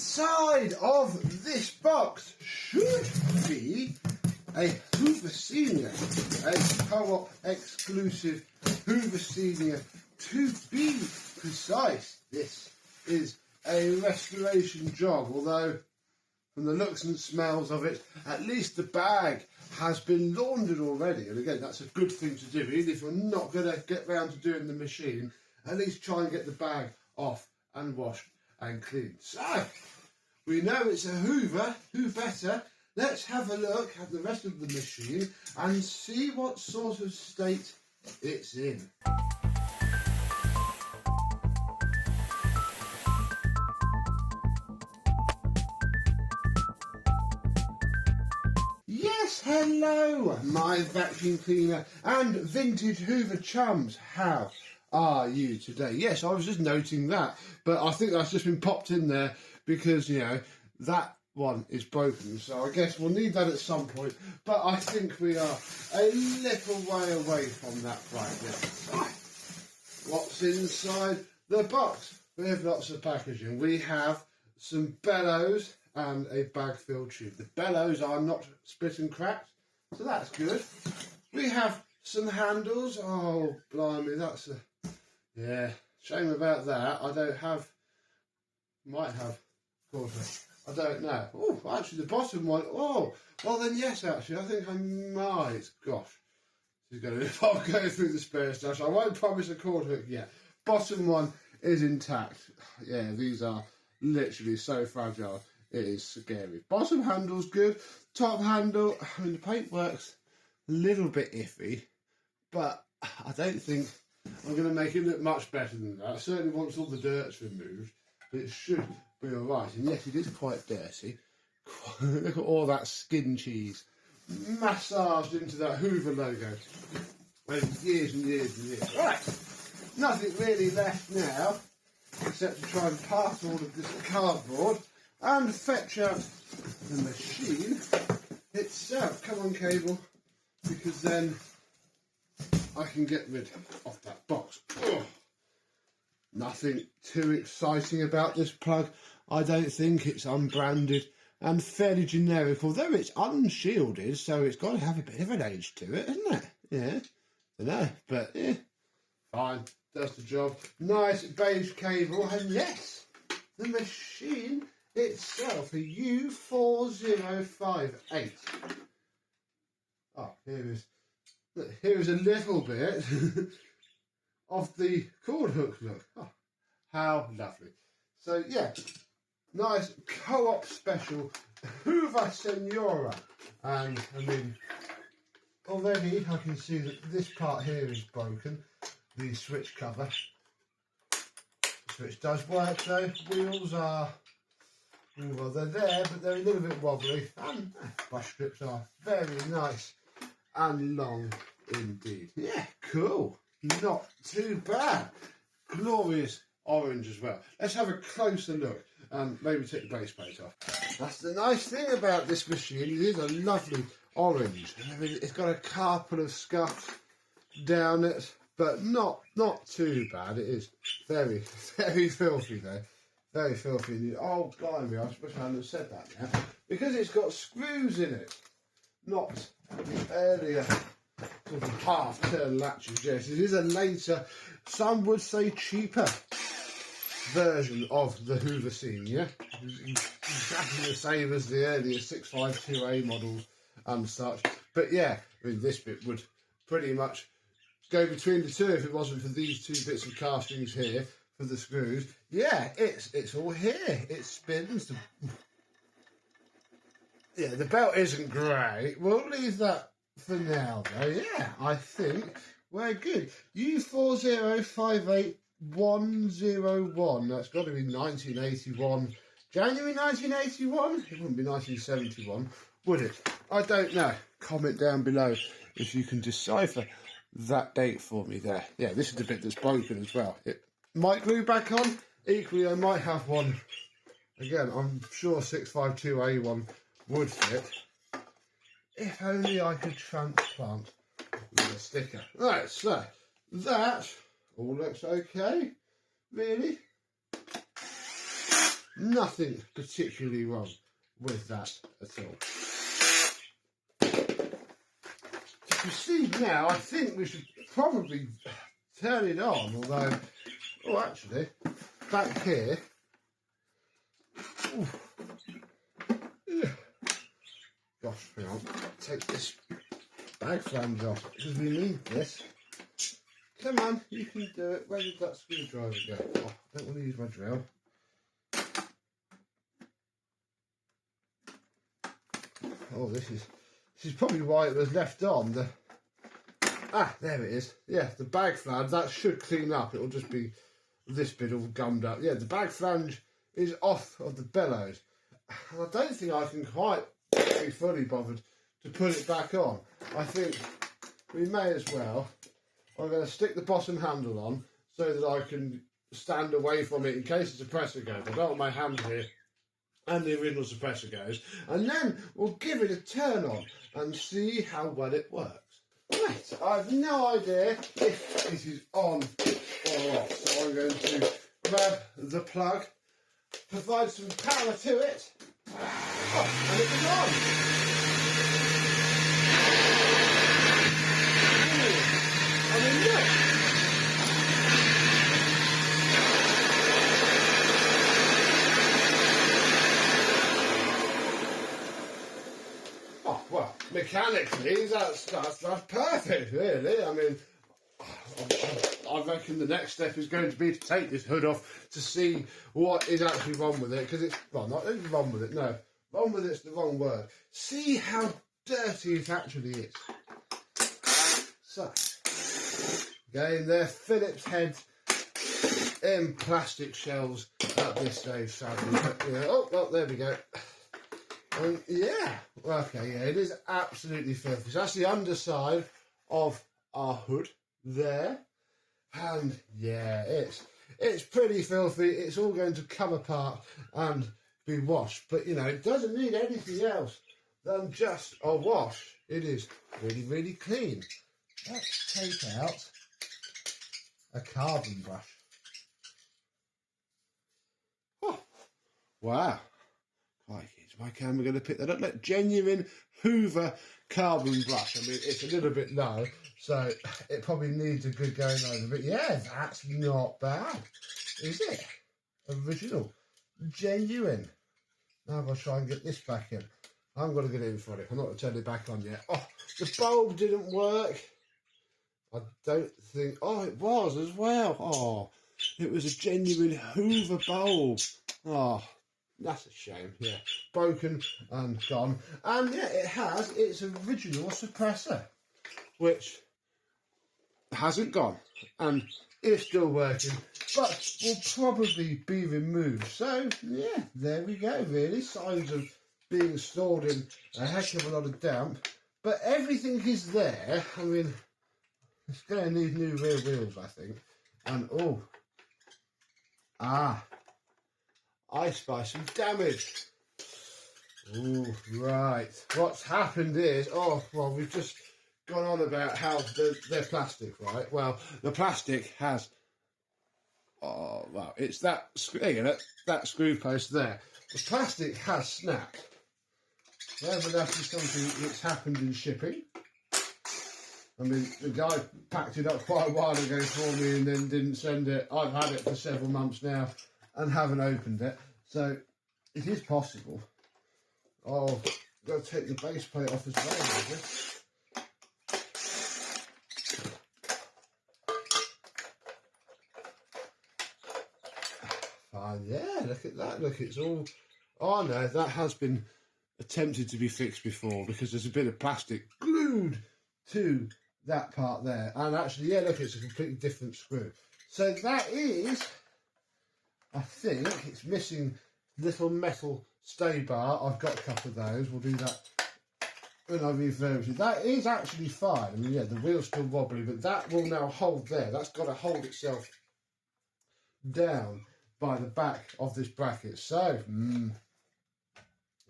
inside of this box should be a Hoover Senior, a co-op exclusive Hoover Senior. To be precise, this is a restoration job, although from the looks and smells of it, at least the bag has been laundered already. And again, that's a good thing to do. Even if you're not going to get round to doing the machine, at least try and get the bag off and washed and cleaned. So, we know it's a Hoover, who better? Let's have a look at the rest of the machine and see what sort of state it's in. Yes, hello, my vacuum cleaner and vintage Hoover chums. How are you today? Yes, I was just noting that, but I think that's just been popped in there because, you know, that one is broken, so I guess we'll need that at some point, but I think we are a little way away from that right now. Right. What's inside the box? We have lots of packaging. We have some bellows and a bag-filled tube. The bellows are not split and cracked, so that's good. We have some handles. Oh, blimey, that's a... yeah, shame about that. I don't have... might have quarter. I don't know. Oh, actually, the bottom one. Oh, well then, yes, actually, I think I might. Gosh, this is going to. If I'm going through the spare stash, I won't promise a quarter yet. Bottom one is intact. Yeah, these are literally so fragile. It is scary. Bottom handle's good. Top handle. I mean, the paintwork's a little bit iffy, but I don't think I'm going to make it look much better than that. Certainly once all the dirt's removed, but it should be alright. And yes, it is quite dirty. Look at all that skin cheese massaged into that Hoover logo over years and years and years. Right, nothing really left now except to try and pass all of this cardboard and fetch out the machine itself. Come on, cable, because then I can get rid of that box. Ugh. Nothing too exciting about this plug. I don't think. It's unbranded and fairly generic, although it's unshielded, so it's got to have a bit of an age to it, isn't it? Yeah, I don't know, but yeah, fine, does the job. Nice beige cable, and yes, the machine itself, a U4058. Oh, here is a little bit of the cord hook look. Oh, how lovely. So yeah, nice co-op special Hoover Senior. And I mean, already I can see that this part here is broken, the switch cover. The switch does work though. Wheels are, well, they're there, but they're a little bit wobbly, and brush strips are very nice and long indeed. Yeah, cool. Not too bad. Glorious orange as well. Let's have a closer look and maybe take the base plate off. That's the nice thing about this machine. It is a lovely orange. I mean, it's got a couple of scuffs down it, but not too bad. It is very, very filthy though. Very filthy. Oh, blimey, I wish I hadn't said that now. Because it's got screws in it, not the earlier sort of half-turn latches. Yes, it is a later, some would say cheaper version of the Hoover Senior. Exactly the same as the earlier 652A models and such. But yeah, I mean, this bit would pretty much go between the two if it wasn't for these two bits of castings here for the screws. Yeah, it's all here. It spins. Yeah, the belt isn't great. We'll leave that for now though. Yeah, I think we're good. U4058-101. That's got to be 1981. January 1981? It wouldn't be 1971, would it? I don't know. Comment down below if you can decipher that date for me there. Yeah, this is the bit that's broken as well. It might glue back on. Equally, I might have one. Again, I'm sure 652A one would fit. If only I could transplant with a sticker. Right, so that all looks okay, really. nothing particularly wrong with that at all. To proceed now, I think we should probably turn it on, although, oh actually, back here, ooh, yeah. Gosh, hang on, take this bag flange off, because we need this. Come on, you can do it. Where did that screwdriver go? Oh, I don't want to use my drill. Oh, this is probably why it was left on. There it is. Yeah, the bag flange, that should clean up. It'll just be this bit all gummed up. Yeah, the bag flange is off of the bellows. And I don't think I can quite be fully bothered to put it back on. I think we may as well. I'm going to stick the bottom handle on so that I can stand away from it in case the suppressor goes. I don't want my hand here and the original suppressor goes. And then we'll give it a turn on and see how well it works. Right, I have no idea if it is on or off. So I'm going to grab the plug, provide some power to it, and it is on. I mean, look. Oh, well, mechanically, that's perfect, really. I mean, I reckon the next step is going to be to take this hood off to see what is actually wrong with it, because it's, well, not wrong with it, no. Wrong with it's the wrong word. See how dirty it actually is. So, again, they're Phillips heads in plastic shells at this stage, sadly. But, you know, oh, there we go. And yeah, okay, yeah, it is absolutely filthy. So that's the underside of our hood there. And yeah, it's pretty filthy. It's all going to come apart and be washed. But, you know, it doesn't need anything else than just a wash. It is really, really clean. Let's take out a carbon brush. Oh, wow. Crikey, is my camera going to pick that up? Look, genuine Hoover carbon brush. I mean, it's a little bit low, so it probably needs a good going over. But yeah, that's not bad, is it? Original. Genuine. Now I'll try and get this back in. I'm going to get in for it. I'm not going to turn it back on yet. Oh, the bulb didn't work. I don't think... Oh, it was as well. Oh, it was a genuine Hoover bulb. Oh, that's a shame. Yeah, broken and gone. And yeah, it has its original suppressor, which hasn't gone and is still working, but will probably be removed. So yeah, there we go. Really, signs of being stored in a heck of a lot of damp, but everything is there. I mean, it's going to need new rear wheels, I think. And oh, I spy some damage. Ooh, right. What's happened is, oh, well, we've just gone on about how they're plastic, right? Well, the plastic has, oh, well, it's that screw post there. The plastic has snapped. Whether that is something that's happened in shipping. I mean, the guy packed it up quite a while ago for me and then didn't send it. I've had it for several months now and haven't opened it. So, it is possible. Oh, got to take the base plate off as well, I guess. Fine, yeah, look at that. Look, it's all... Oh, no, that has been attempted to be fixed before because there's a bit of plastic glued to that part there. And actually, yeah, look, it's a completely different screw. So that is... I think it's missing little metal stay bar. I've got a couple of those. We'll do that when I refurbish it. That is actually fine. I mean, yeah, the wheel's still wobbly, but that will now hold there. That's got to hold itself down by the back of this bracket. So,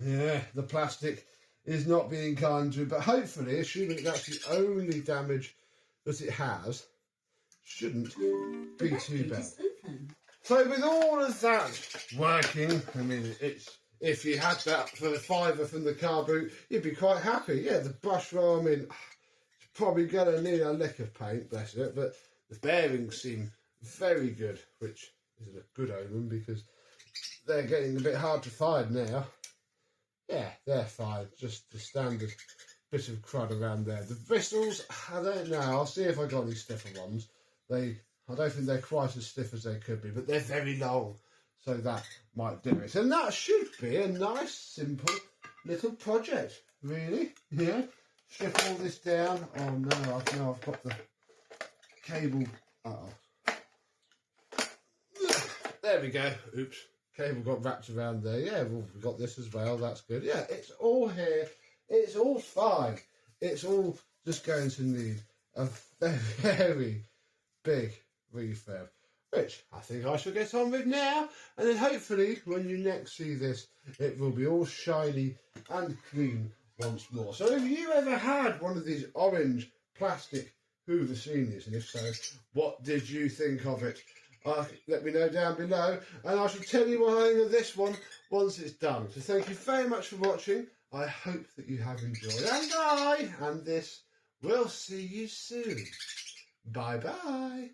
yeah, the plastic is not being kind to it, but hopefully, assuming that's the only damage that it has, shouldn't be too bad. So with all of that working, I mean, it's, if you had that for the £5 from the car boot, you'd be quite happy. Yeah, the brush roll, I mean, it's probably going to need a lick of paint, bless it, but the bearings seem very good, which is a good omen because they're getting a bit hard to find now. Yeah, they're fine, just the standard bit of crud around there. The bristles, I don't know, I'll see if I got any stiffer ones. I don't think they're quite as stiff as they could be, but they're very long, so that might do it. And that should be a nice, simple little project, really. Yeah. Strip all this down. Oh no, I've got the cable. There we go. Oops. Cable got wrapped around there. Yeah, we've got this as well. That's good. Yeah, it's all here. It's all fine. It's all just going to need a very, very big refurb, which I think I shall get on with now. And then hopefully when you next see this, it will be all shiny and clean once more. So if you ever had one of these orange plastic Hoover Seniors, and if so, what did you think of it? Let me know down below, and I shall tell you what I think of this one once it's done. So thank you very much for watching. I hope that you have enjoyed, and I and this will see you soon. Bye bye.